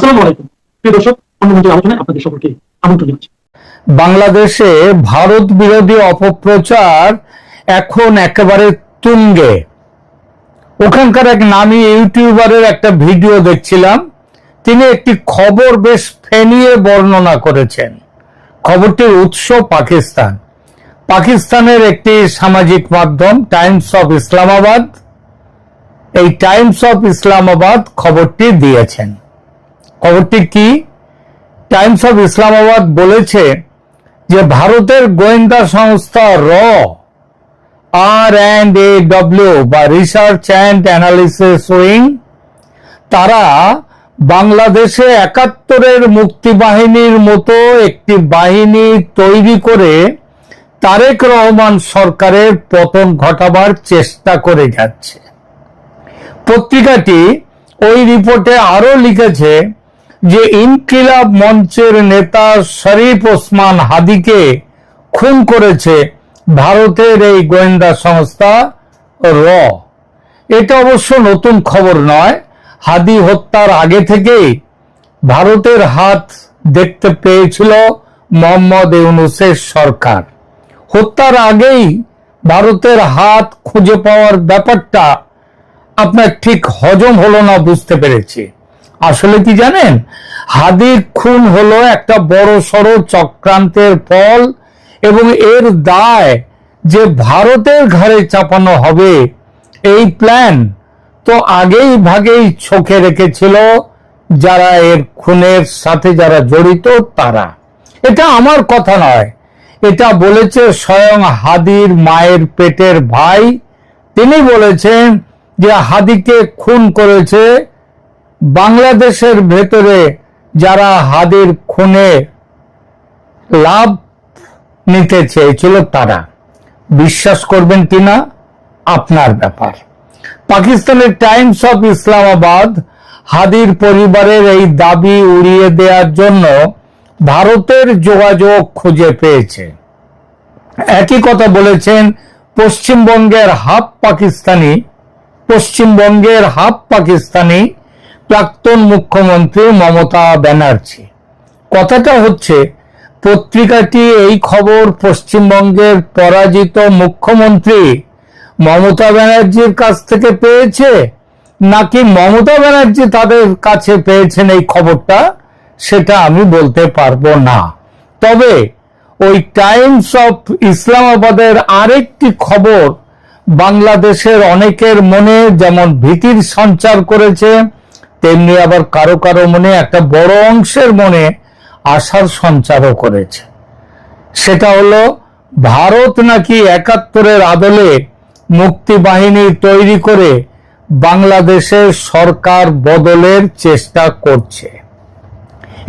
আসসালামু আলাইকুম প্রিয় দর্শক, অন্যমন্ত্রী আলোচনায় আপনাদের সকলকে আমন্ত্রণ জানাচ্ছি। বাংলাদেশে ভারত বিরোধী অপপ্রচার এখন একেবারে তুঙ্গে। ওখানকার এক নামী ইউটিউবারের একটা ভিডিও দেখছিলাম, তিনি একটি খবর বেশ ফেনিয়ে বর্ণনা করেছেন। খবরটির উৎস পাকিস্তান। পাকিস্তানের একটি সামাজিক মাধ্যম টাইমস অফ ইসলামাবাদ, এই টাইমস অফ ইসলামাবাদ খবরটি দিয়েছেন। খবরটি কি? টাইমস অফ ইসলামাবাদ বলেছে যে ভারতের গোয়েন্দা সংস্থা R&AW বা রিসার্চ অ্যান্ড অ্যানালিসিস উইং, তারা বাংলাদেশে ৭১-এর মুক্তিবাহিনীর মতো একটি বাহিনী তৈরি করে তারেক রহমান সরকারের পতন ঘটাবার চেষ্টা করে যাচ্ছে। পত্রিকাটি ওই রিপোর্টে আরো লিখেছে যে ইনকিলাব মঞ্চের নেতা শরীফ ওসমান হাদিকে খুন করেছে ভারতের এই গোয়েন্দা সংস্থা এটা অবশ্য নতুন খবর নয়। হাদি হত্যার আগে থেকেই ভারতের হাত দেখতে পেয়েছিল মোহাম্মদ ইউনূসের সরকার। হত্যার আগেই ভারতের হাত খুঁজে পাওয়ার ব্যাপারটা আপনার ঠিক হজম হলো না, বুঝতে পেরেছি। আসলে কি জানেন, হাদির খুন হলো একটা বড় সড়ো চক্রান্তের ফল, এবং এর দায় যে ভারতের ঘাড়ে চাপানো হবে এই প্ল্যান তো আগেই ভাগেই ছকে রেখেছিল যারা এর খুনের সাথে যারা জড়িত তারা। এটা আমার কথা নয়, এটা বলেছে স্বয়ং হাদির মায়ের পেটের ভাই। তিনি বলেছেন যে হাদিকে খুন করেছে বাংলাদেশের ভেতরে যারা হাদির খুনে লাভ নিতে চেয়েছিল তারা। বিশ্বাস করবেন কিনা আপনার ব্যাপার। পাকিস্তানের টাইমস অফ ইসলামাবাদ হাদির পরিবারের এই দাবি উড়িয়ে দেওয়ার জন্য ভারতের যোগাযোগ খুঁজে পেয়েছে। একই কথা বলেছেন পশ্চিমবঙ্গের হাফ পাকিস্তানি প্রাক্তন মুখ্যমন্ত্রী মমতা ব্যানার্জি। কথাটা হচ্ছে, পত্রিকাটি এই খবর পশ্চিমবঙ্গের পরাজিত মুখ্যমন্ত্রী মমতা ব্যানার্জির কাছ থেকে পেয়েছে, নাকি মমতা ব্যানার্জি তাদের কাছে পেয়েছেন এই খবরটা, সেটা আমি বলতে পারবো না। তবে ওই টাইমস অফ ইসলামাবাদের আরেকটি খবর বাংলাদেশের অনেকের মনে যেমন ভীতির সঞ্চার করেছে, তেমনি আবার কারো কারো মনে একটা বড় অংশের মনে আশার সঞ্চারও করেছে। সেটা হলো ভারত নাকি ৭১-এর আদলে মুক্তি বাহিনী তৈরি করে বাংলাদেশের সরকার বদলের চেষ্টা করছে।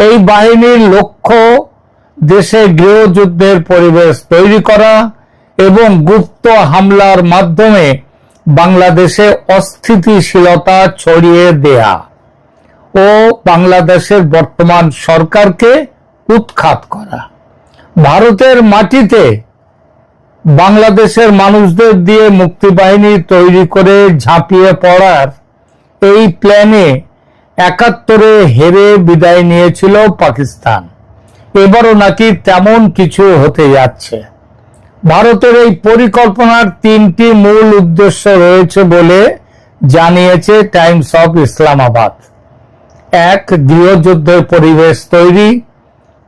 এই বাহিনীর লক্ষ্য দেশে গৃহযুদ্ধের পরিবেশ তৈরি করা এবং গুপ্ত হামলার মাধ্যমে বাংলাদেশে অস্থিতিশীলতা ছড়িয়ে দেয়া ও বাংলাদেশের বর্তমান সরকারকে উৎখাত করা। ভারতের মাটিতে বাংলাদেশের মানুষদের দিয়ে মুক্তিবাহিনী তৈরি করে ঝাঁপিয়ে পড়ার এই প্ল্যানে ৭১-এ হেরে বিদায় নিয়েছিল পাকিস্তান। এবারও নাকি তেমন কিছু হতে যাচ্ছে। ভারতের এই পরিকল্পনার ৩টি মূল উদ্দেশ্য রয়েছে বলে জানিয়েছে টাইমস অফ ইসলামাবাদ। ১. গৃহযুদ্ধের পরিবেশ তৈরি,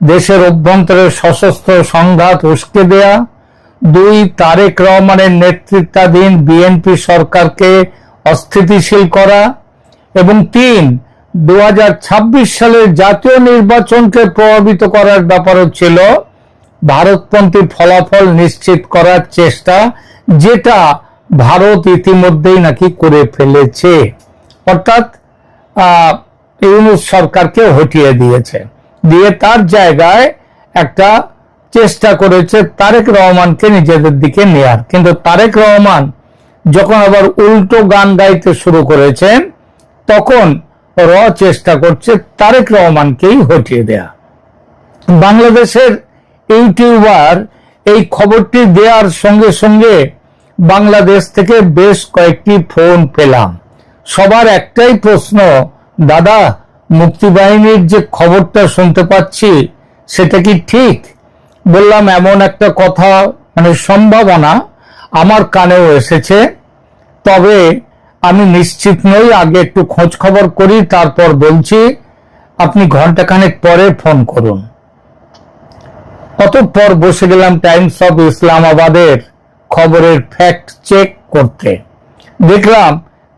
দেশের অভ্যন্তরে সশস্ত্র সংঘাত উস্কে দেয়া। ২. তারেক রহমানের নেতৃত্বাধীন বিএনপি সরকারকে অস্থিতিশীল করা। এবং ৩. ২০২৬ সালের জাতীয় নির্বাচনকে প্রভাবিত করার ব্যাপারও ছিল ভারতপন্থী ফলাফল নিশ্চিত করার চেষ্টা, যেটা ভারত ইতিমধ্যেই নাকি করে ফেলেছে। অর্থাৎ ইউনূস সরকারকে হটিয়ে দিয়েছে, দিয়ে তার জায়গায় একটা চেষ্টা করেছে তারেক রহমানকে নিজেদের দিকে নেয়ার। কিন্তু তারেক রহমান যখন আবার উল্টো গান গাইতে শুরু করেছেন, তখন চেষ্টা করছে তারেক রহমানকেই হটিয়ে দেয়া। বাংলাদেশের ইউটিউবার এই খবরটি দেওয়ার সঙ্গে সঙ্গে বাংলাদেশ থেকে বেশ কয়েকটি ফোন পেলাম। সবার একটাই প্রশ্ন, দাদা মুক্তিবাহিনীর যে খবরটা শুনতে পাচ্ছি সেটা কি ঠিক? বললাম এমন একটা কথা, মানে সম্ভাবনা আমার কানেও এসেছে, তবে আমি নিশ্চিত নই, আগে একটু খোঁজ খবর করি তারপর বলছি। আপনি ঘন্টাখানেক পরে ফোন করুন। অতঃপর বসে গেলাম টাইমস অফ ইসলামাবাদের খবরের ফ্যাক্ট চেক করতে। দেখলাম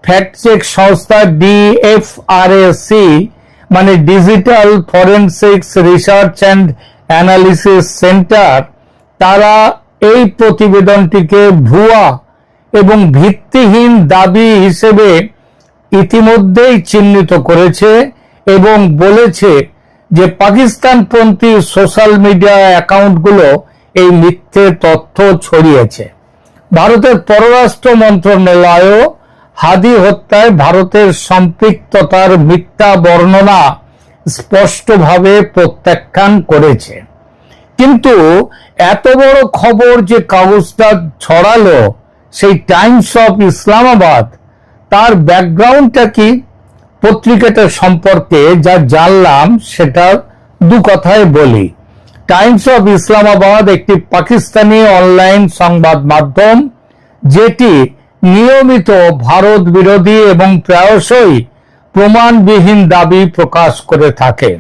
ফ্যাক্ট চেক সংস্থা ডিএফআরএসি, মানে digital forensics research and analysis centre, তারা এই প্রতিবেদনটিকে ভুয়া এবং ভিত্তিহীন দাবি হিসেবে ইতিমধ্যেই চিহ্নিত করেছে এবং বলেছে যে পাকিস্তানপন্থী সোশ্যাল মিডিয়া অ্যাকাউন্টগুলো এই মিথ্যে তথ্য ছড়িয়েছে। ভারতের পররাষ্ট্র মন্ত্রণালয়ও হাদি হত্যায় ভারতের সম্পৃক্ততার মিথ্যা বর্ণনা স্পষ্টভাবে প্রত্যাখ্যান করেছে। কিন্তু এত বড় খবর যে কাগজটা ছড়ালো, সেই টাইমস অফ ইসলামাবাদ, তার ব্যাকগ্রাউন্ডটা কি? পত্রিকাটা সম্পর্কে যা জানলাম সেটা দু কথায় বলি। টাইমস অফ ইসলামাবাদ একটি পাকিস্তানি অনলাইন সংবাদ মাধ্যম, যেটি নিয়মিত ভারত বিরোধী এবং প্রায়শই প্রমাণবিহীন দাবি প্রকাশ করে থাকে।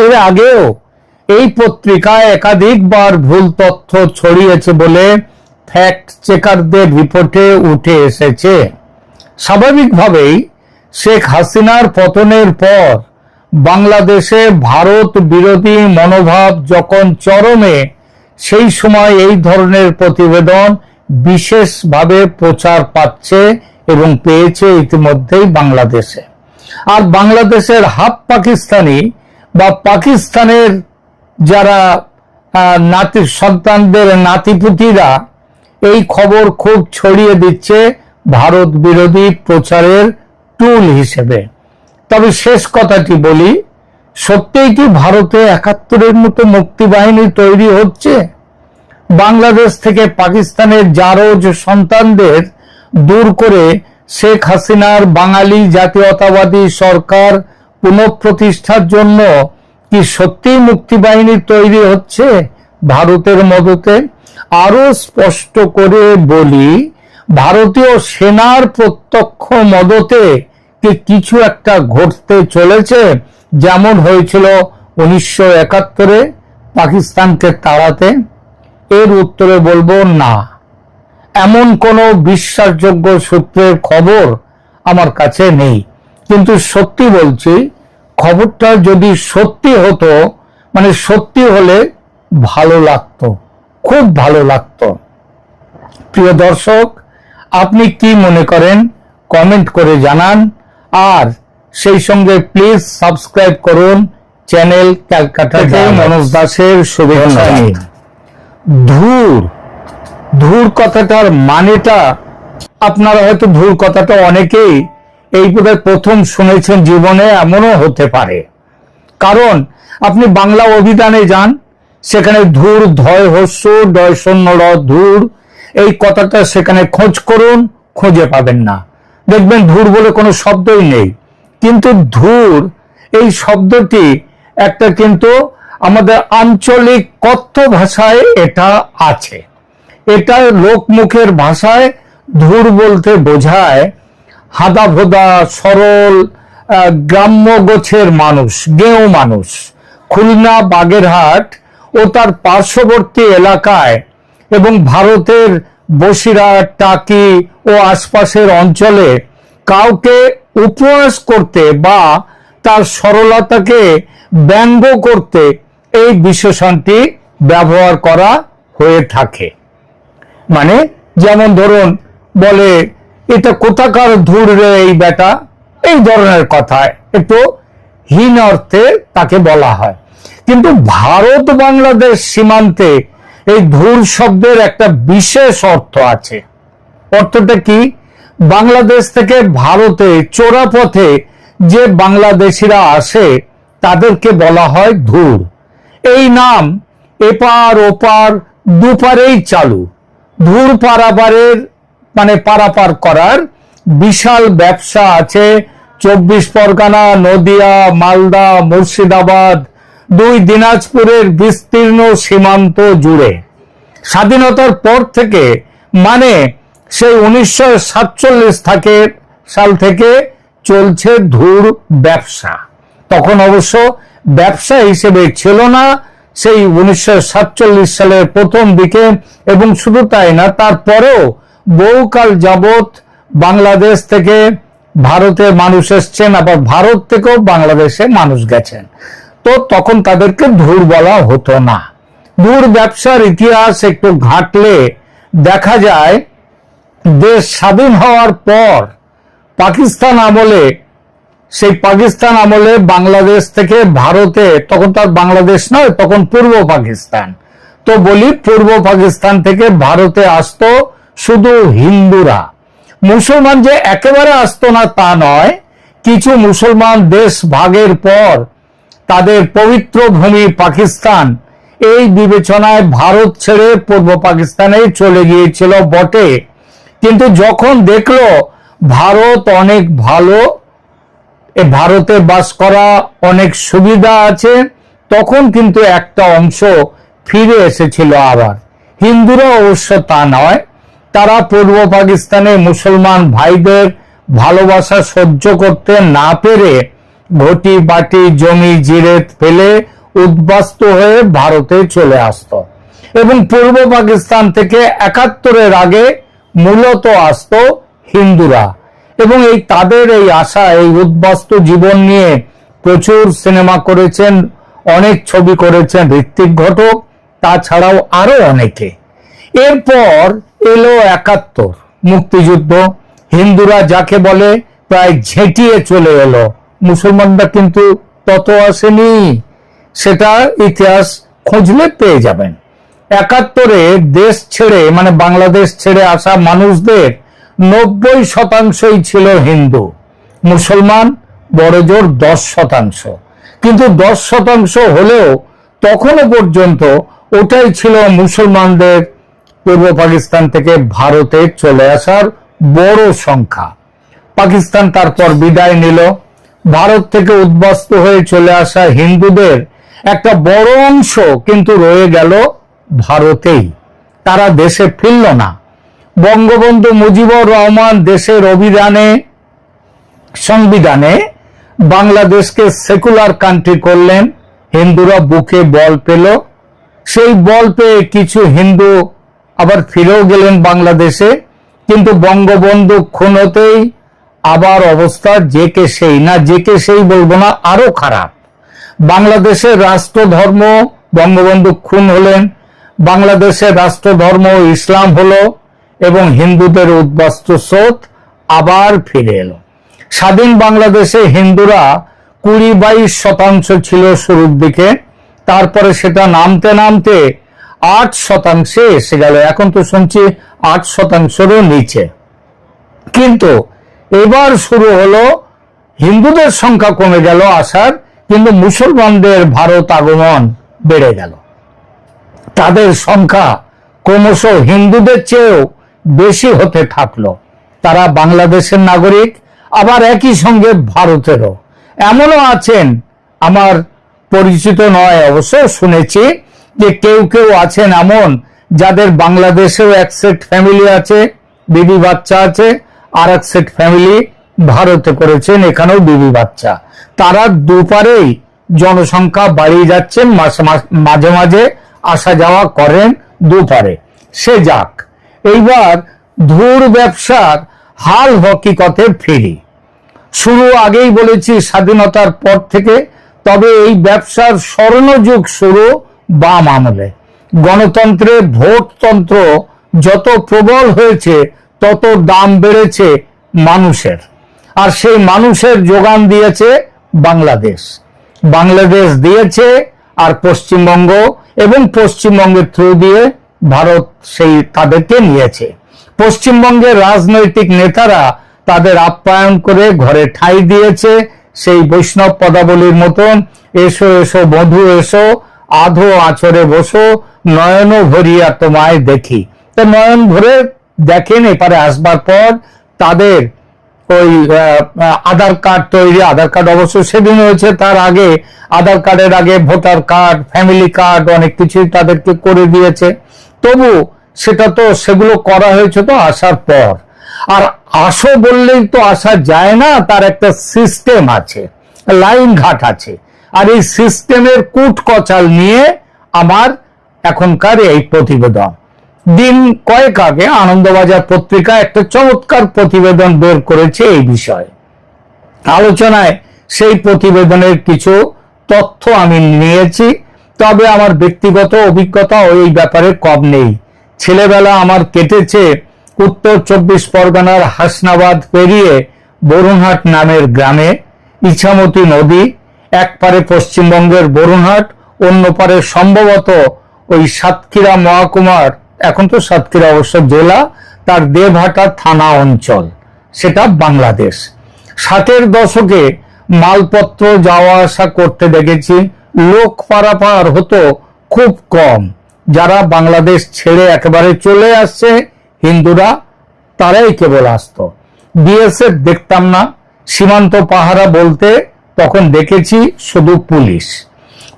এর আগেও এই পত্রিকায় একাধিকবার ভুল তথ্য ছড়িয়েছে বলে ফ্যাক্ট চেকারদের রিপোর্টে উঠে এসেছে। স্বাভাবিকভাবেই শেখ হাসিনার পতনের পর বাংলাদেশে ভারত বিরোধী মনোভাব যখন চরমে, সেই সময় এই ধরনের প্রতিবেদন বিশেষভাবে প্রচার পাচ্ছে এবং পেয়েছে ইতিমধ্যেই বাংলাদেশে। আর বাংলাদেশের হাফ পাকিস্তানি বা পাকিস্তানের যারা নাতি সন্তানদের নাতিপুতিরা এই খবর খুব ছড়িয়ে দিচ্ছে ভারত বিরোধী প্রচারের টুল হিসেবে। তবে শেষ কথাটি বলি, সত্যিই কি ভারতে ৭১-এর মতো মুক্তিবাহিনী তৈরি হচ্ছে? বাংলাদেশ থেকে পাকিস্তানের জারজ সন্তানদের দূর করে শেখ হাসিনার বাঙালি জাতীয়তাবাদী সরকার পুনঃপ্রতিষ্ঠার জন্য কি সত্যিই মুক্তিবাহিনী তৈরি হচ্ছে ভারতের মদতে? আরো স্পষ্ট করে বলি, ভারতীয় সেনার প্রত্যক্ষ মদতে কি কিছু একটা ঘটতে চলেছে, যেমন হয়েছিল ১৯৭১-এ পাকিস্তানকে তাড়াতে? এর উত্তরে বলবো না, এমন কোনো বিশ্বাসযোগ্য সূত্রের খবর আমার কাছে নেই। কিন্তু সত্যি বলছি, খবরটা যদি সত্যি হতো, মানে সত্যি হলে ভালো লাগতো, খুব ভালো লাগতো। প্রিয় দর্শক, আপনি কি মনে করেন কমেন্ট করে জানান, আর সেই সঙ্গে প্লিজ সাবস্ক্রাইব করুন চ্যানেল ক্যালকাটা মনোজ দাসের শুভেচ্ছা নিন। ধুর, ধুর কথাটার মানেটা আপনারা হয়তো ধুর কথাটা অনেকেই এই বোধহয় প্রথম শুনেছেন জীবনে, এমনও হতে পারে। কারণ আপনি বাংলা অভিধানে যান, সেখানে ধুর, ধয় হস্য ডয় শূন্য র, ধুর, এই কথাটা সেখানে খোঁজ করুন, খুঁজে পাবেন না। দেখবেন ধুর বলে কোনো শব্দই নেই। কিন্তু ধুর এই শব্দটি একটা কিন্তু আমাদের আঞ্চলিক কথ্য ভাষায় এটা আছে। এটা লোকমুখের ভাষায় ধুর বলতে বোঝায় হাদাভোদা, সরল, গ্রাম্য গোছের মানুষ, গেঁয়ো মানুষ। খুলনা, বাগেরহাট ও তার পার্শ্ববর্তী এলাকায় এবং ভারতের বসিরহাট, টাকি ও আশপাশের অঞ্চলে কাউকে উপহাস করতে বা তার সরলতাকে ব্যঙ্গ করতে এই বিশেষণটি ব্যবহার করা হয়ে থাকে। মানে যেমন ধরুন, বলে এটা কোথাকার ধুর রে এই বেটা, এই ধরনের কথা একটু হীন অর্থে তাকে বলা হয়। কিন্তু ভারত বাংলাদেশ সীমান্তে এই ধুর শব্দের একটা বিশেষ অর্থ আছে। অর্থটা কি? বাংলাদেশ থেকে ভারতে চোরাপথে যে বাংলাদেশিরা আসে তাদেরকে বলা হয় ধুর। এই নাম এপার ওপার দুপারেই চালু। ধুর পারাপারের মানে পারাপার করার বিশাল ব্যবসা আছে 24 পরগনা, নদিয়া, মালদা, মুর্শিদাবাদ, 2 দিনাজপুরের বিস্তীর্ণ সীমান্ত জুড়ে স্বাধীনতার পর থেকে, মানে সেই 1947 সাল থেকে চলছে ধুর ব্যবসা। তখন অবশ্য ব্যবসা হিসেবে ছিল না সেই 1947 সালের প্রথম দিকে, এবং শুধু তাই না, তারপরেও বহুকাল যাবৎ বাংলাদেশ থেকে ভারতে মানুষ এসছেন, আবার ভারত থেকেও বাংলাদেশে মানুষ গেছেন। তো তখন তাদেরকে ধুর বলা হতো না। ধুর ব্যবসার ইতিহাস একটু ঘাটলে দেখা যায়, দেশ স্বাধীন হওয়ার পর পাকিস্তান আমলে বাংলাদেশ থেকে ভারতে, তখন তার বাংলাদেশ নয়, তখন পূর্ব পাকিস্তান, তো বলি পূর্ব পাকিস্তান থেকে ভারতে আসতো শুধু হিন্দুরা। মুসলমান যে একেবারে আসতো না তা নয়, কিছু মুসলমান দেশ ভাগের পর তাদের পবিত্র ভূমি পাকিস্তান এই বিবেচনায় ভারত ছেড়ে পূর্ব পাকিস্তানে চলে গিয়েছিল বটে, কিন্তু যখন দেখলো ভারত অনেক ভালো, ভারতে বাস করা অনেক সুবিধা আছে, তখন কিন্তু একটা অংশ ফিরে এসেছিল আবার। হিন্দুরা অবশ্য তা নয়, তারা পূর্ব পাকিস্তানে মুসলমান ভাইদের ভালোবাসা সহ্য করতে না পেরে ঘটি বাটি জমি জিরেত ফেলে উদ্বাস্তু হয়ে ভারতে চলে আসতো, এবং পূর্ব পাকিস্তান থেকে 71-এর আগে মূলত আসতো হিন্দুরা। এবং তাদের এই আশা, এই উদ্বাস্তু জীবন নিয়ে প্রচুর সিনেমা করেছেন, অনেক ছবি করেছেন ঋত্বিক ঘটক, তাছাড়াও আরো অনেকে। এরপর এলো 71 মুক্তিযুদ্ধ, হিন্দুরা যাকে বলে প্রায় ঝেঁটিয়ে চলে এলো, মুসলমানরা কিন্তু তত আসেনি, সেটা ইতিহাস খুঁজলে পেয়ে যাবেন। 71-এ দেশ ছেড়ে, মানে বাংলাদেশ ছেড়ে আসা মানুষদের 90% ছিল হিন্দু, মুসলমান বড়জোর 10%। কিন্তু 10% হলেও তখনও পর্যন্ত ওটাই ছিল মুসলমানদের পূর্ব পাকিস্তান থেকে ভারতে চলে আসার বড় সংখ্যা। পাকিস্তান তারপর বিদায় নিল, ভারত থেকে উদ্বাস্তু হয়ে চলে আসা হিন্দুদের একটা বড় অংশ কিন্তু রয়ে গেল ভারতেই, তারা দেশে ফিরল না। বঙ্গবন্ধু মুজিবুর রহমান দেশের সংবিধানে বাংলাদেশকে সেকুলার কান্ট্রি করলেন, হিন্দুরা বুকে বল পেল। সেই বল পেয়ে কিছু হিন্দু আবার ফিরেও গেলেন বাংলাদেশে, কিন্তু বঙ্গবন্ধু খুন হতেই আবার অবস্থা যে কে সেই, না যে কে সেই বলবো না, আরো খারাপ। বাংলাদেশের রাষ্ট্রধর্ম, বঙ্গবন্ধু খুন হলেন, বাংলাদেশের রাষ্ট্রধর্ম ইসলাম হলো, এবং হিন্দুদের উদ্বাস্তু স্রোত আবার ফিরে এলো। স্বাধীন বাংলাদেশে হিন্দুরা 20-22% ছিল শুরুর দিকে, তারপরে সেটা নামতে নামতে 8% এসে গেল, এখন তো শুনছি 8%-এরও নিচে। কিন্তু এবার শুরু হলো হিন্দুদের সংখ্যা কমে গেল আসার, কিন্তু মুসলমানদের ভারত আগমন বেড়ে গেল। তাদের সংখ্যা ক্রমশ হিন্দুদের চেয়েও বেশি হতে থাকলো। তারা বাংলাদেশের নাগরিক, আবার একই সঙ্গে ভারতেরও। এমনও আছেন, আমার পরিচিত নয় অবশ্য, শুনেছি যে কেউ কেউ আছেন এমন যাদের বাংলাদেশেও এক সেট ফ্যামিলি আছে, বিবি বাচ্চা আছে, আর এক সেট ফ্যামিলি ভারতে করেছেন, এখানেও বিবি বাচ্চা। তারা দুপারেই জনসংখ্যা বাড়িয়ে যাচ্ছেন, মাঝে মাঝে আসা যাওয়া করেন দুপারে। সে যাক, এইবার ধুর ব্যবসার হাল হকিকতে ফিরি। শুরু আগেই বলেছি স্বাধীনতার পর থেকে, তবে এই ব্যবসার স্বর্ণযুগ শুরু বাম আমলে। গণতন্ত্রে ভোটতন্ত্র যত প্রবল হয়েছে তত দাম বেড়েছে মানুষের, আর সেই মানুষের যোগান দিয়েছে বাংলাদেশ দিয়েছে, আর পশ্চিমবঙ্গ, এবং পশ্চিমবঙ্গের থ্রু দিয়ে ভারত সেই তাদেরকে নিয়েছে। পশ্চিমবঙ্গের রাজনৈতিক নেতারা তাদের আপ্যায়ন করে ঘরে ঠাঁই দিয়েছে, সেই বৈষ্ণব পদাবলীর মতন, এসো এসো বধূ এসো, আধো আচরে বসো, নয়ন ভরিয়া তোমায় দেখি। তো নয়ন ভরে দেখেন, এপারে আসবার পর তাদের ওই আধার কার্ড তৈরি, আধার কার্ড অবশ্য সেদিন হয়েছে, তার আগে আধার কার্ডের আগে ভোটার কার্ড, ফ্যামিলি কার্ড, অনেক কিছুই তাদেরকে করে দিয়েছে। তবু সেটা তো সেগুলো করা হয়েছে তো আসার পর। আর আসো বললেই তো আসা যায় না, তার একটা সিস্টেম আছে, লাইন ঘাট আছে। আর এই সিস্টেমের কুট কচাল নিয়ে আমার এখনকার এই প্রতিবেদন। দিন কয়েক আগে আনন্দবাজার পত্রিকা একটা চমৎকার প্রতিবেদন বের করেছে এই বিষয়ে। আলোচনায় সেই প্রতিবেদনের কিছু তথ্য আমি নিয়েছি, তবে আমার ব্যক্তিগত অভিজ্ঞতা এই ব্যাপারে কম নেই। ছেলেবেলা আমার কেটেছে উত্তর 24 পরগনার হাসনাবাদ পেরিয়ে বরুণহাট নামের গ্রামে। ইছামতি নদী, এক পারে পশ্চিমবঙ্গের বরুণহাট, অন্য পারে সম্ভবত ওই সাতক্ষীরা মহকুমার, এখন তো সাতক্ষীরা অবশ্য জেলা, তার দেবহাটা থানা অঞ্চল, সেটা বাংলাদেশ। 60-এর দশকে মালপত্র যাওয়া আসা করতে দেখেছি। লোক পারাপার হতো খুব কম। যারা বাংলাদেশ ছেড়ে একেবারে চলে আসছে হিন্দুরা, তারাই কেবল আসতো। বিএসএফ দেখতাম না। সীমান্ত পাহারা বলতে তখন দেখেছি শুধু পুলিশ।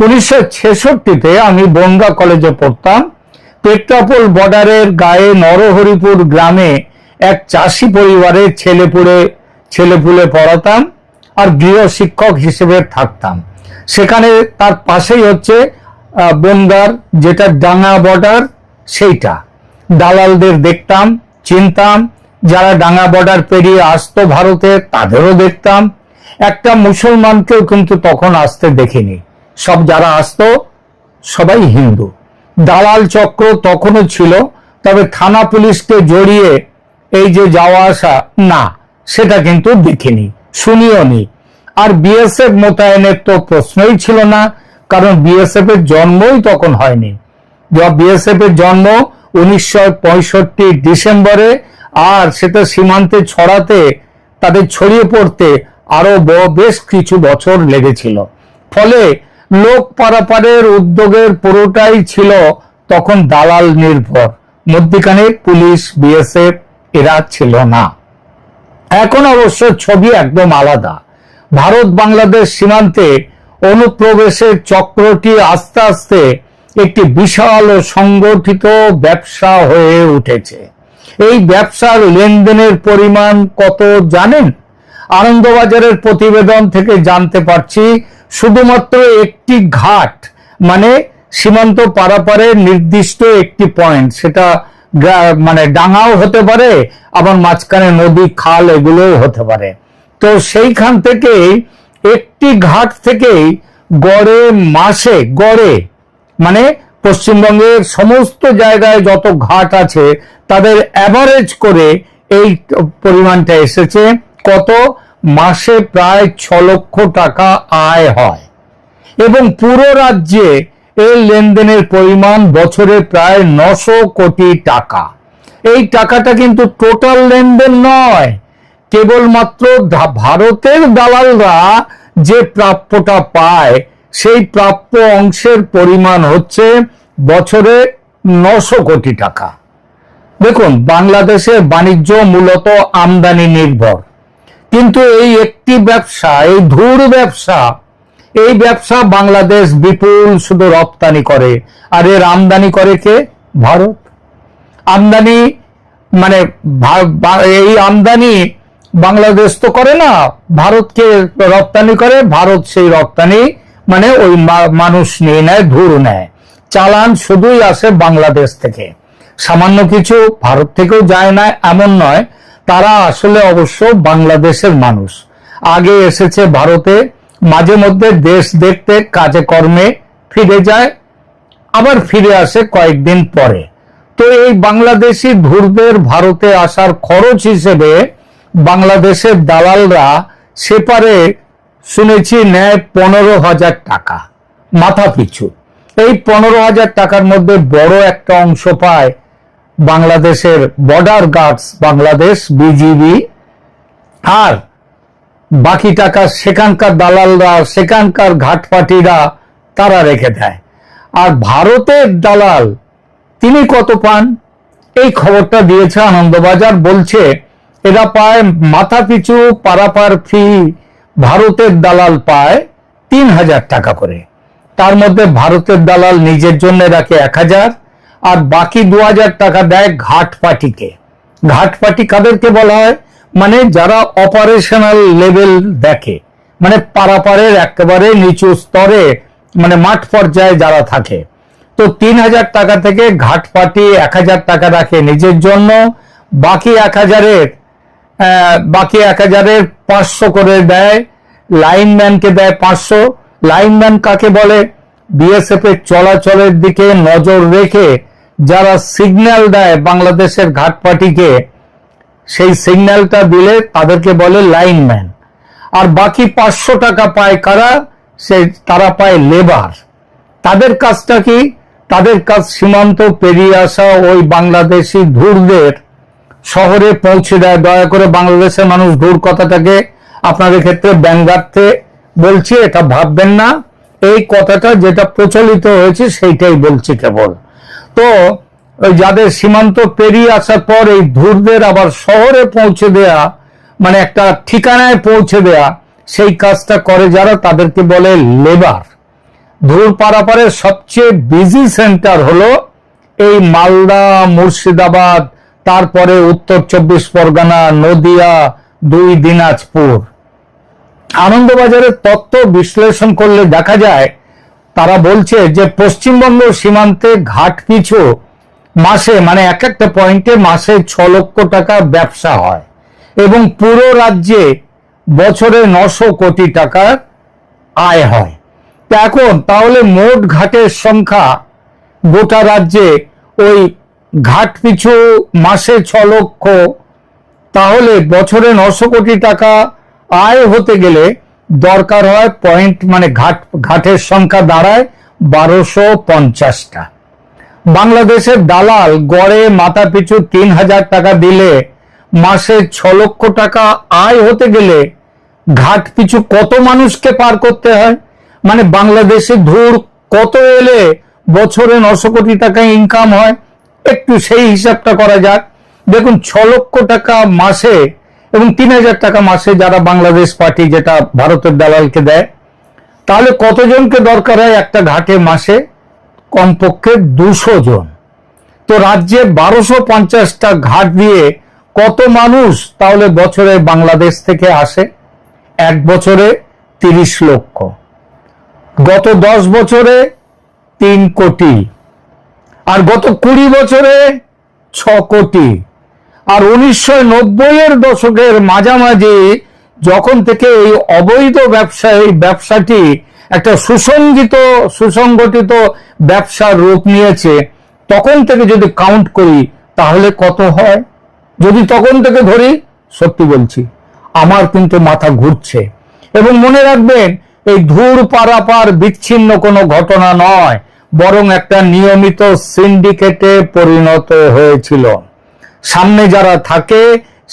1966-তে আমি বনগা কলেজে পড়তাম। পেট্রাপোল বর্ডারের গায়ে নরহরিপুর গ্রামে এক চাষি পরিবারে ছেলেপুলে পড়াতাম আর গৃহ শিক্ষক হিসেবে থাকতাম। সেখানে তার পাশেই হচ্ছে বনগার যেটা ডাঙ্গা বর্ডার, সেইটা। দালালদের দেখতাম, চিনতাম। যারা ডাঙ্গা বর্ডার পেরিয়ে আসতো ভারতে তাদেরও দেখতাম। একটা মুসলমানকেও কিন্তু তখন আসতে দেখিনি। সব যারা আসতো সবাই হিন্দু। দালাল চক্র তখনও ছিল, তবে থানা পুলিশকে জড়িয়ে এই যে যাওয়া আসা, না, সেটা কিন্তু দেখিনি, শুনিও নি। আর বিএসএফ মোতায়েনের তো প্রশ্নই ছিল না, কারণ বিএসএফ এর জন্মই তখন হয়নি। বিএসএফ এর জন্ম 1965 ডিসেম্বরে, আর সেটা সীমান্তে ছড়াতে, তাদের ছড়িয়ে পড়তে আরো বেশ কিছু বছর লেগেছিল। ফলে লোক পারাপারের উদ্যোগের পুরোটাই ছিল তখন দালাল নির্ভর। মধ্যখানে পুলিশ, বিএসএফ এরা ছিল না। এখন অবশ্য ছবি একদম আলাদা। ভারত বাংলাদেশ সীমান্তে অনুপ্রবেশের চক্রটি আস্তে আস্তে একটি বিশাল ও সংগঠিত ব্যবসা হয়ে উঠেছে। এই ব্যবসার লেনদেনের পরিমাণ কত জানেন? আনন্দবাজারের প্রতিবেদন থেকে জানতে পারছি, শুধুমাত্র একটি ঘাট, মানে সীমান্ত পারাপারের নির্দিষ্ট একটি পয়েন্ট, সেটা মানে ডাঙাও হতে পারে, আবার মাঝখানে নদী, খাল, এগুলোও হতে পারে। তো সেইখান থেকে একটি ঘাট থেকেই গড়ে মানে পশ্চিমবঙ্গের সমস্ত জায়গায় যত ঘাট আছে তাদের অ্যাভারেজ করে এই পরিমাণটা এসেছে। কত? মাসে প্রায় 6 লক্ষ টাকা আয় হয়, এবং পুরো রাজ্যে এই লেনদেনের পরিমাণ বছরে প্রায় 900 কোটি টাকা। এই টাকাটা কিন্তু টোটাল লেনদেন নয়, কেবলমাত্র ভারতের দালালরা যে প্রাপ্যটা পায় সেই প্রাপ্য অংশের পরিমাণ হচ্ছে বছরে 900 কোটি টাকা। দেখুন, বাংলাদেশের বাণিজ্য মূলত আমদানি নির্ভর, কিন্তু এই একটি ব্যবসা, এই ধূর ব্যবসা, এই ব্যবসা বাংলাদেশ বিপুল শুধু রপ্তানি করে, আর এর আমদানি করে কে? ভারত। আমদানি মানে এই আমদানি বাংলাদেশ তো করে না, ভারতকে রপ্তানি করে। ভারত সেই রপ্তানি মানে ওই মানুষ নিয়ে নেয়, ধূর নেয়। চালান শুধুই আসে বাংলাদেশ থেকে, সামান্য কিছু ভারত থেকেও যায় না এমন নয়। তারা আসলে অবশ্য বাংলাদেশের মানুষ, আগে এসেছে ভারতে, মাঝে মধ্যে দেশ দেখতে কাজে কর্মে ফিরে যায়, আবার ফিরে আসে কয়েকদিন পরে। তো এই বাংলাদেশি ধূরদের ভারতে আসার খরচ হিসেবে বাংলাদেশের দালালরা সেপারে শুনেছি নেয় 15,000 টাকা মাথা পিছু। এই 15,000 টাকার মধ্যে বড় একটা অংশ পায় বাংলাদেশের বর্ডার গার্ডস, বাংলাদেশ বিজিবি, আর বাকি টাকা সেখানকার দালালরা, সেখানকার ঘাটপাটিরা তারা রেখে দেয়। আর ভারতের দালাল তিনি কত পান? এই খবরটা দিয়েছে আনন্দবাজার, বলছে এরা পায় মাথা পিছু পারাপার ফি, ভারতের দালাল পায় 3,000 টাকা করে। তার মধ্যে ভারতের দালাল নিজের জন্য রাখে 1,000, আর বাকি 2,000 টাকা দেয় ঘাট পার্টিকে। ঘাট পার্টি কাদেরকে বলা হয়? মানে যারা অপারেশনাল লেভেল দেখে, মানে পারাপারের একেবারে নিচু স্তরে, মানে মাঠ পর্যায়ে যারা থাকে। তো 3,000 টাকা থেকে ঘাট পার্টি 1,000 টাকা রাখে নিজের জন্য, বাকি 1,000-এর 500 করে দেয় লাইনম্যানকে, দেয় 500। লাইনম্যান কাকে বলে? বিএসএফ এর চলাচলের দিকে নজর রেখে যারা সিগন্যাল দেয় বাংলাদেশের ঘাট পার্টিকে, সেই সিগন্যালটা দিলে তাদেরকে বলে লাইনম্যান। আর বাকি 500 টাকা পায় কারা? তারা পায় লেবার। তাদের কাজটা কি? তাদের কাজ সীমান্ত পেরিয়ে আসা ওই বাংলাদেশি ধুরদের শহরে পৌঁছে দেয়। দয়া করে বাংলাদেশের মানুষ ধুর কথাটাকে আপনাদের ক্ষেত্রে ব্যঙ্গার্থে বলছি, এটা ভাববেন না। এই কথাটা যেটা প্রচলিত হয়েছে সেইটাই বলছি কেবল। তো ওই যাদের সীমান্ত পেরিয়ে আসার পর এই ধুরদের আবার শহরে পৌঁছে দেয়া, মানে একটা ঠিকানায় পৌঁছে দেয়া, সেই কাজটা করে যারা, তাদেরকে বলে লেবার। ধুর পারাপারের সবচেয়ে বিজি সেন্টার হলো এই মালদা, মুর্শিদাবাদ, তারপরে উত্তর 24 পরগনা, নদিয়া, 2 দিনাজপুর। আনন্দবাজারের তথ্য বিশ্লেষণ করলে দেখা যায়, তারা বলছে যে পশ্চিমবঙ্গ সীমান্তে ঘাট পিছু মাসে, মানে এক একটা পয়েন্টে মাসে 6 লক্ষ টাকা ব্যবসা হয়, এবং পুরো রাজ্যে বছরে 900 কোটি টাকার আয় হয়। এখন তাহলে মোট ঘাটের সংখ্যা গোটা রাজ্যে ওই ঘাট পিছু মাসে 6 লক্ষ, তাহলে বছরে 900 কোটি টাকা আয় হতে গেলে দরকার হয় পয়েন্ট, মানে ঘাটের সংখ্যা দাঁড়ায় 1250টা। বাংলাদেশের দালাল গড়ে মাথা পিছু 3,000 টাকা দিলে মাসে 6 লক্ষ টাকা আয় হতে গেলে ঘাট পিছু কত মানুষকে পার করতে হয়? মানে বাংলাদেশে ধুর কত এলে বছরে 900 কোটি টাকা ইনকাম হয়? একটু সেই হিসাবটা করা যাক। দেখুন, 6 লক্ষ টাকা মাসে এবং 3,000 টাকা মাসে যারা বাংলাদেশ পার্টি, যেটা ভারতের দালালকে দেয়, তাহলে কতজনকে দরকার হয় একটা ঘাটে মাসে? কমপক্ষে 200 জন। তো রাজ্যে 1250টা ঘাট দিয়ে কত মানুষ তাহলে বছরে বাংলাদেশ থেকে আসে? এক বছরে 30 লক্ষ, গত 10 বছরে 3 কোটি, আর গত 20 বছরে 6 কোটি। আর 1990-এর দশকের মাঝামাঝি যখন থেকে এই অবৈধ ব্যবসাটি একটা সুসংগঠিত ব্যবসার রূপ নিয়েছে, তখন থেকে যদি কাউন্ট করি তাহলে কত হয়? যদি তখন থেকে ধরি, সত্যি বলছি আমার কিন্তু মাথা ঘুরছে। এবং মনে রাখবেন, এই ধুর পারাপার বিচ্ছিন্ন কোনো ঘটনা নয়, বরং একটা নিয়মিত সিন্ডিকেটে পরিণত হয়েছিল। সামনে যারা থাকে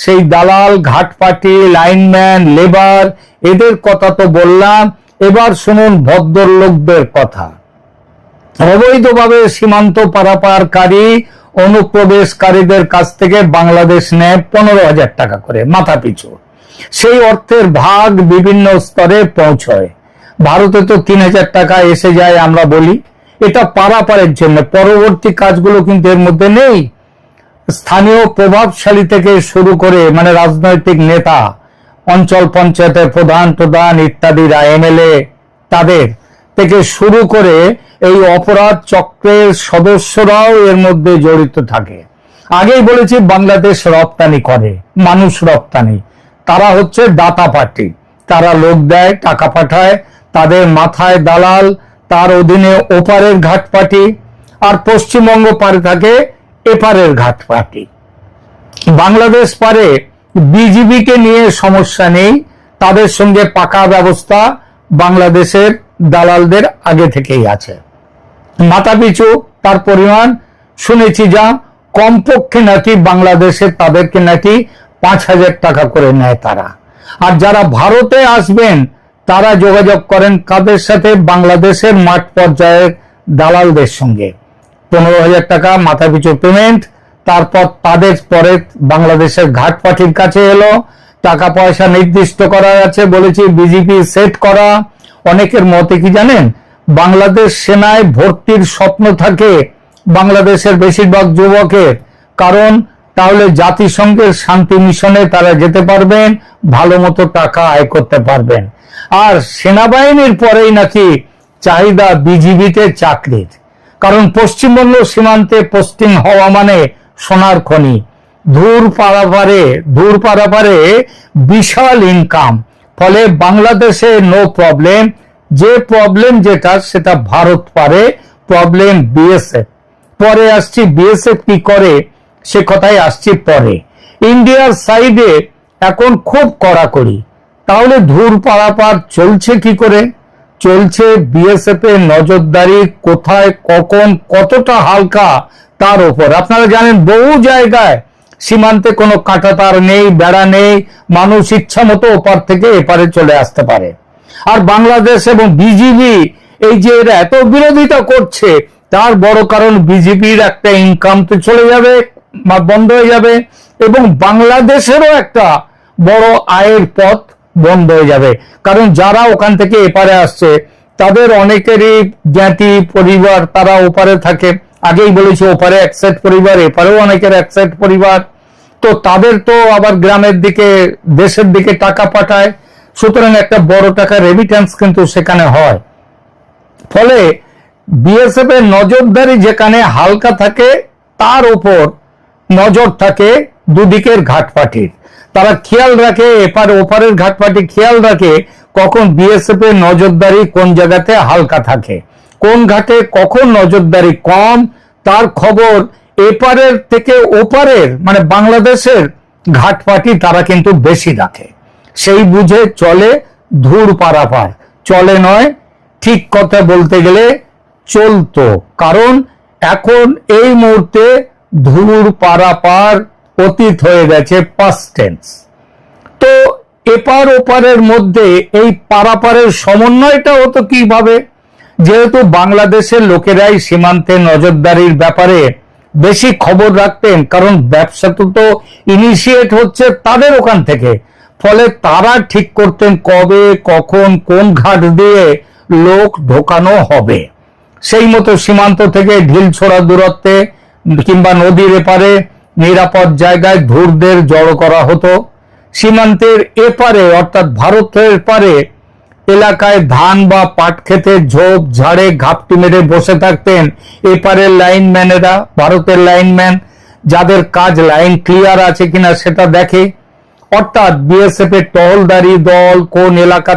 সেই দালাল, ঘাট পার্টি, লাইনম্যান, লেবার, এদের কথা তো বললাম। এবার শুনুন ভদ্রলোকদের কথা। অবৈধভাবে সীমান্ত পারাপারকারী অনুপ্রবেশকারীদের কাছ থেকে বাংলাদেশ নেয় 15,000 টাকা করে মাথা পিছু। সেই অর্থের ভাগ বিভিন্ন স্তরে পৌঁছয়। ভারতে তো 3,000 টাকা এসে যায়, আমরা বলি এটা পারাপারের জন্য। পরবর্তী কাজগুলো কিন্তু এর মধ্যে নেই। স্থানীয় প্রভাবশালী থেকে শুরু করে, মানে রাজনৈতিক নেতা, অঞ্চল পঞ্চায়েতের প্রধান ইত্যাদিরা, এমএলএ, তাদের থেকে শুরু করে এই অপরাধ চক্রের সদস্যরাও এর মধ্যে জড়িত থাকে। আগেই বলেছি বাংলাদেশ রপ্তানি করে, মানুষ রপ্তানি। তারা হচ্ছে দাতা পার্টি, তারা লোক দেয়, টাকা পাঠায়, তাদের মাথায় দালাল, তার অধীনে ওপারের ঘাট পার্টি, আর পশ্চিমবঙ্গ পারে থাকে এপারের ঘাট পার্টি। বাংলাদেশ পারে বিজিবিকে নিয়ে সমস্যা নেই, তাদের সঙ্গে পাকা ব্যবস্থা বাংলাদেশের দালালদের আগে থেকেই আছে। মাথাপিছু তার পরিমাণ শুনেছি যা, কমপক্ষে নাকি বাংলাদেশে তাদেরকে নাকি 5,000 টাকা করে নেয় তারা। আর যারা ভারতে আসবেন তারা যোগাযোগ করেন কাদের সাথে? বাংলাদেশের মাঠ পর্যায়ের দালালদের সঙ্গে। 15,000 টাকা মাথাপিছু পেমেন্ট, তারপর তাদের পরে বাংলাদেশের ঘাটপাটির কাছে এলো, টাকা পয়সা নির্দিষ্ট করা আছে, বলেছি বিজেপি সেট করা। অনেকের মতে কি জানেন, বাংলাদেশ সেনায় ভর্তির স্বপ্ন থাকে বাংলাদেশের বেশিরভাগ যুবকের, কারণ তাহলে জাতিসংঘের শান্তি মিশনে তারা যেতে পারবেন, ভালো মতো টাকা আয় করতে পারবেন। আর সেনাবাহিনীর পরেই নাকি চাহিদা বিজিবিতে চাকরির, কারণ পশ্চিমবঙ্গ সীমান্তে পোস্টিং হওয়া মানে সোনার খনি, দূর পারাপারে বিশাল ইনকাম। ফলে বাংলাদেশে নো প্রবলেম, যে প্রবলেম সেটা ভারত পারে, প্রবলেম বিএসএফ। পরে আসছি বিএসএফ কি করে সে কথাই আসছি পরে। ইন্ডিয়ার সাইডে এখন খুব কড়াকড়ি, তাহলে ধূর পারাপার চলছে কি করে? চলছে বিএসএফ এর নজরদারি কোথায়, কখন, কতটা হালকা তার উপর। আপনারা জানেন বহু জায়গায় সীমান্তে কোনো কাঁটাতার নেই, বেড়া নেই, মানুষ ইচ্ছা মতো ওপার থেকে এপারে চলে আসতে পারে। আর বাংলাদেশ এবং বিজিবি এই যে এরা এত বিরোধিতা করছে, তার বড় কারণ বিজেপির একটা ইনকাম তো চলে যাবে বা বন্ধ হয়ে যাবে, এবং বাংলাদেশেরও একটা বড় আয়ের পথ বন্ধ হয়ে যাবে। কারণ যারা ওখান থেকে এপারে আসছে তাদের অনেকেরই জ্ঞাতি পরিবার তারা ওপারে থাকে। আগেই বলেছি ওপারে এক সেট পরিবার, এপারেও অনেকের এক সেট পরিবার, তো তাদের তো আবার গ্রামের দিকে দেশের দিকে টাকা পাঠায়, সুতরাং একটা বড় টাকা রেমিটেন্স কিন্তু সেখানে হয়। ফলে বিএসএফ এর নজরদারি যেখানে হালকা থাকে তার উপর নজর থাকে দুদিকের ঘাটপাটির। তারা খেয়াল রাখে, এপার ওপারের ঘাটপাটি খেয়াল রাখে কখন বিএসএফ এর নজরদারি কোন জায়গাতে হালকা থাকে, কোন ঘাটে কখন নজরদারি কম, তার খবর এপারের থেকে ওপারের মানে বাংলাদেশের ঘাটপাটি তারা কিন্তু বেশি রাখে। সেই বুঝে চলে ধূর পারাপার, চলে নয়, ঠিক কথা বলতে গেলে চলতো। কারণ এখন এই মুহূর্তে ধূর পারাপার অতীত হয়ে গেছে, পাস্ট টেন্স। তো এপার ওপারের মধ্যে এই পারাপারের সমন্বয়টা হতো কিভাবে? যেহেতু বাংলাদেশের লোকেরাই সীমান্তে নজরদারির ব্যাপারে বেশি খবর রাখতেন, কারণ ব্যবসা তো ইনিশিয়েট হচ্ছে তাদের ওখান থেকে, ফলে তারা ঠিক করতেন কবে কখন কোন ঘাট দিয়ে লোক ঢোকানো হবে। সেই মতো সীমান্ত থেকে ঢিল ছোড়া দূরত্বে কিংবা নদীর এপারে নিরাপদ জায়গায় ধূরদের জড়ো করা হতো। সীমান্তের এপারে অর্থাৎ ভারতের পারে এলাকায় ধান বা পাট খেতে ঝোপ ঝাড়ে ঘাপটি মেরে বসে থাকতেন এপারের লাইনম্যানেরা, ভারতের লাইনম্যান, যাদের কাজ লাইন ক্লিয়ার আছে কিনা সেটা দেখে। অর্থাৎ বিএসএফ এর টহলদারি দল কোন এলাকা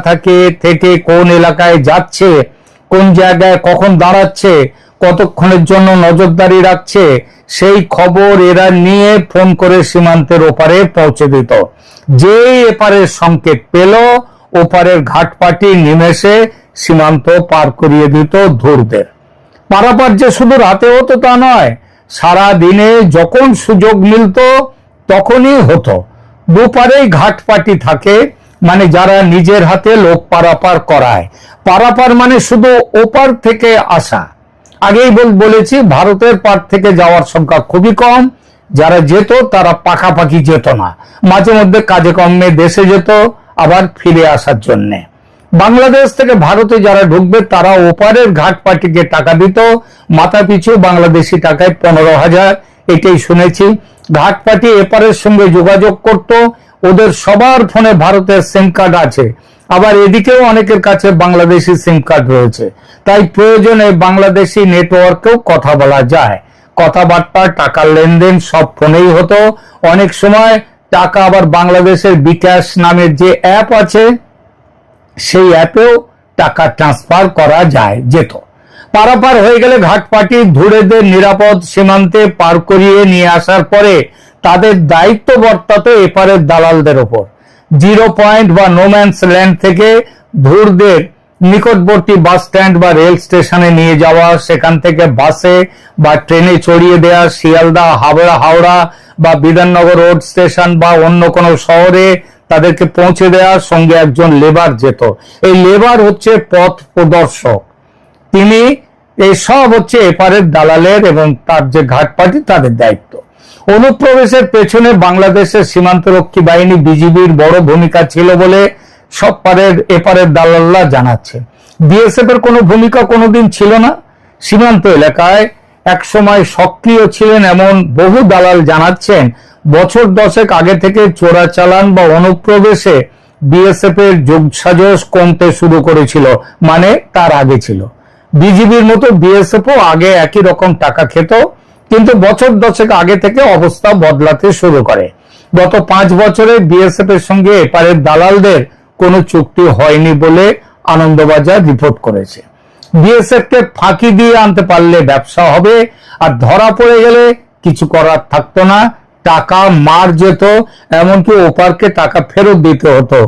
থেকে কোন এলাকায় যাচ্ছে, কোন জায়গায় কখন দাঁড়াচ্ছে, কতক্ষণের জন্য নজরদারি রাখছে, সেই খবর এরা নিয়ে ফোন করে সীমান্তের ওপারে পৌঁছে দিত। যেই এপারের সংকেত পেল, ওপারের ঘাটপাটি নিমেষে সীমান্ত পার করিয়ে দিত ধূরদের। পারাপার যে শুধু রাতে হতো তা নয়, সারা দিনে যখন সুযোগ মিলত তখনই হতো। দুপারেই ঘাটপাটি থাকে, মানে যারা নিজের হাতে লোক পারাপার করায়। পারাপার মানে শুধু ওপার থেকে আসা। আগেই বলেছি ভারতের পার থেকে যাওয়ার সংখ্যা খুবই কম, যারা যেত তারা পাকাপাকি যেত না, মাঝে মধ্যে কাজে কর্মে দেশে যেত আবার ফিরে আসার জন্য। বাংলাদেশ থেকে ভারতে যারা ঢুকবে তারা ওপারের ঘাটপাটিকে টাকা দিত, মাথা পিছু বাংলাদেশি টাকায় 15,000, এটাই শুনেছি। ঘাটপাটি এপারের সঙ্গে যোগাযোগ করত, ওদের সবার ফোনে ভারতের সিম কার্ড আছে, আবার এদিকেও অনেকের কাছে বাংলাদেশি সিম কার্ড রয়েছে, তাই প্রয়োজনে বাংলাদেশি নেটওয়ার্কেও কথা বলা যায়। কথাবার্তা টাকার লেনদেন সব ফোনেই হতো। অনেক সময় টাকা আবার বাংলাদেশের বিকাশ নামের যে অ্যাপ আছে সেই অ্যাপেও টাকা ট্রান্সফার করা যেত। পারাপার হয়ে গেলে ঘাটপাটি ধূরেদের নিরাপদ সীমান্তে পার করিয়ে নিয়ে আসার পরে তাদের দায়িত্ব বর্তাতো এপারের দালালদের ওপর। জিরো পয়েন্ট বা নোম্যান্স ল্যান্ড থেকে ধূরদের নিকটবর্তী বাস স্ট্যান্ড বা রেল স্টেশনে নিয়ে যাওয়া, সেখান থেকে বাসে বা ট্রেনে চড়িয়ে দেওয়া, শিয়ালদা হাওড়া বা বিধাননগর রোড স্টেশন বা অন্য কোনো শহরে তাদেরকে পৌঁছে দেওয়ার সঙ্গে একজন লেবার যেত। এই লেবার হচ্ছে পথ প্রদর্শক, তিনি এই সব হচ্ছে এপারের দালালের এবং তার যে ঘাটপাটি তাদের দায়িত্ব। অনুপ্রবেশের পেছনে বাংলাদেশের সীমান্তরক্ষী বাহিনী বিজিবির বড় ভূমিকা ছিল বলে সব এপারের দালালরা জানাচ্ছে। বিএসএফ এর কোনো ভূমিকা কোনোদিন ছিল না। সীমান্ত এলাকায় একসময় সক্রিয় ছিলেন এমন বহু দালাল জানাচ্ছেন বছর 10 আগে থেকে চোরাচালান বা অনুপ্রবেশে বিএসএফ এর যোগসাজশ কমতে শুরু করেছিল, মানে তার আগে ছিল। বিজিবির মতো বিএসএফও আগে একই রকম টাকা খেত, কিন্তু বছর 10 আগে থেকে অবস্থা বদলাতে শুরু করে। গত 5 বছরে বিএসএফ এর সঙ্গে এপারের দালালদের কোনো চুক্তি হয়নি বলে আনন্দবাজার রিপোর্ট করেছে। বিএসএফ কে ফাঁকি দিয়ে আনতে পারলে ব্যবসা হবে, আর ধরা পড়ে গেলে কিছু করার থাকতো না, টাকা মার যেত, এমনকি ওপারকে টাকা ফেরত দিতে হতো।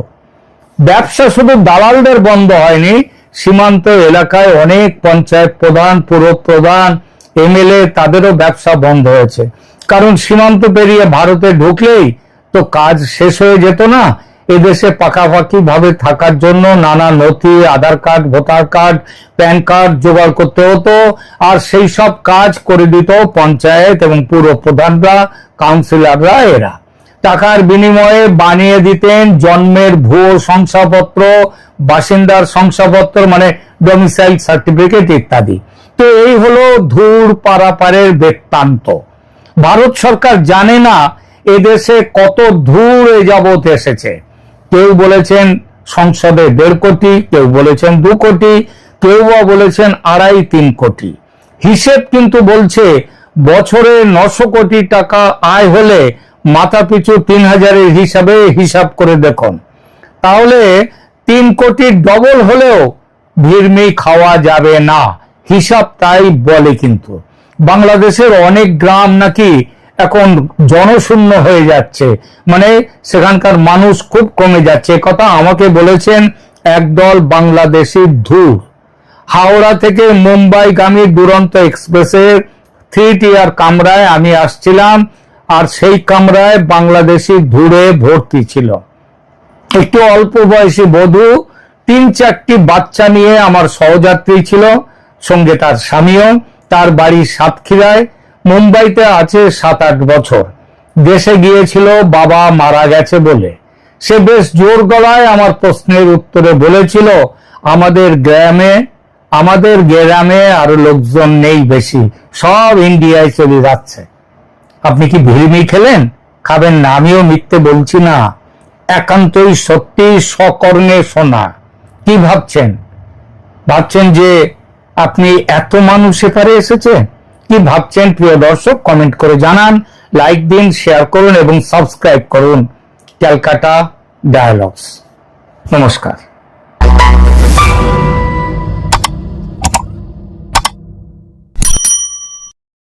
ব্যবসা শুধু দালালদের বন্ধ হয়নি, সীমান্ত এলাকায় অনেক পঞ্চায়েত প্রধান, পুর প্রধান, এমএলএ তাদেরও ব্যবসা বন্ধ হয়েছে। কারণ সীমান্ত পেরিয়ে ভারতে ঢুকলেই তো কাজ শেষ হয়ে যেত না। এদেশে পাকাপাকি ভাবে থাকার জন্য নানা নথি, Aadhaar card, voter card, PAN card জোগাড় করতে হতো, আর সেই সব কাজ করে দিত পঞ্চায়েত এবং পুর প্রধানরা, কাউন্সিলররা। এরা টাকার বিনিময়ে বানিয়ে দিতেন জন্মের ভুয়ো শংসাপত্র, বাসিন্দার শংসাপত্র মানে ডোমিসাইল সার্টিফিকেট ইত্যাদি। তো এই হলো ধুর পারাপারের বৃত্তান্ত। ভারত সরকার জানে না এদেশে কত ধুর যাবত এসেছে। কেউ বলেছেন সংসদে 1.5 কোটি, কেউ বলেছেন 2 কোটি, কেউ বা বলেছেন 2.5-3 কোটি। হিসেব কিন্তু বলছে বছরে 900 কোটি টাকা আয় হলে মাথা পিছু 3000-এর হিসাব করে দেখুন। তাহলে 3 কোটির ডবল হলেও ভিড়মি খাওয়া যাবে না, হিসাব তাই বলে। কিন্তু বাংলাদেশের অনেক গ্রাম নাকি এখন জনশূন্য হয়ে যাচ্ছে, মানে সেখানকার মানুষ খুব কমে যাচ্ছে। কথা আমাকে বলেছেন একদল বাংলাদেশি ধুর। হাওড়া থেকে মুম্বাইগামী দুরন্ত এক্সপ্রেসের 3 টিয়ার কামরায় আমি আসছিলাম, আর সেই কামরায় বাংলাদেশি ধুরে ভর্তি ছিল। একটু অল্প বয়সী বধূ, 3-4টি বাচ্চা নিয়ে আমার সহযাত্রী ছিল, সঙ্গে তার স্বামীও। তার বাড়ি সাতক্ষীরায়, মুম্বাইতে আছে 7-8 বছর। দেশে গিয়েছিল বাবা মারা গেছে বলে। সে বেশ জোর গলায় আমার প্রশ্নের উত্তরে বলেছিল আমাদের গ্রামে আরো লোকজন নেই বেশি, সব ইন্ডিয়ায় চলে যাচ্ছে। আপনি কি ভিড়মি খেলেন? খাবেন না, আমিও মিথ্যে বলছি না, একান্তই সত্যি, সকর্ণে শোনা। কি ভাবছেন যে আপনি এত মানুষ এপারে এসেছে? কি ভাবছেন প্রিয় দর্শক? কমেন্ট করে জানান, লাইক দিন, শেয়ার করুন এবং সাবস্ক্রাইব করুন ক্যালকাটা ডায়ালগস। নমস্কার।